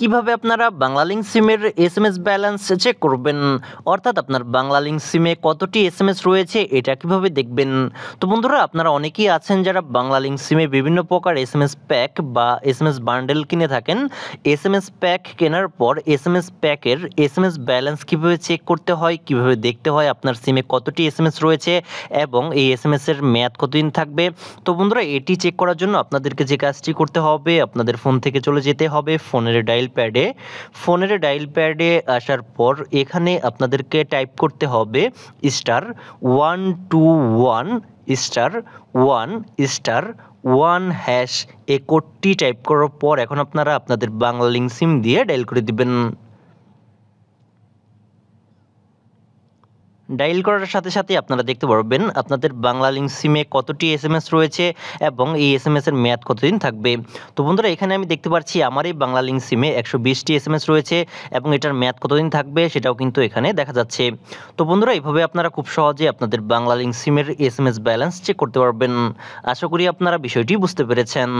কিভাবে আপনারা বাংলালিংক সিমের এসএমএস ব্যালেন্স চেক করবেন, অর্থাৎ আপনার বাংলালিংক সিমে কতটি এসএমএস রয়েছে এটা কিভাবে দেখবেন। তো বন্ধুরা, আপনারা অনেকেই আছেন যারা বাংলালিংক সিমে বিভিন্ন প্রকার এসএমএস প্যাক বা এসএমএস বান্ডেল কিনে থাকেন। এসএমএস প্যাক কেনার পর এসএমএস প্যাকের এসএমএস ব্যালেন্স কিভাবে চেক করতে হয়, কিভাবে দেখতে হয় আপনার সিমে কতটি এসএমএস রয়েছে এবং এই এসএমএস এর মেয়াদ কতদিন থাকবে। তো বন্ধুরা, এটি চেক করার জন্য আপনাদেরকে যে কাজটি করতে হবে, আপনাদের ফোন থেকে চলে যেতে হবে ফোনের ডায়াল প্যাডে আসার পর এখানে আপনাদেরকে টাইপ করতে হবে *121*1*1# এই কোডটি টাইপ করার পর এখন আপনারা আপনাদের বাংলালিংক সিম দিয়ে ডায়াল করে দিবেন। ডায়াল করার সাথে সাথে আপনারা দেখতে পারবেন আপনাদের বাংলালিংক সিমে কতটি এসএমএস রয়েছে এবং এই এসএমএস এর মেয়াদ কতদিন থাকবে। তো বন্ধুরা, এখানে আমি দেখতে পাচ্ছি আমার এই বাংলালিংক সিমে 120টি এসএমএস রয়েছে এবং এটার মেয়াদ কতদিন থাকবে সেটাও কিন্তু এখানে দেখা যাচ্ছে। তো বন্ধুরা, এইভাবে আপনারা খুব সহজে আপনাদের বাংলালিংক সিমের এসএমএস ব্যালেন্স চেক করতে পারবেন। আশা করি আপনারা বিষয়টি বুঝতে পেরেছেন।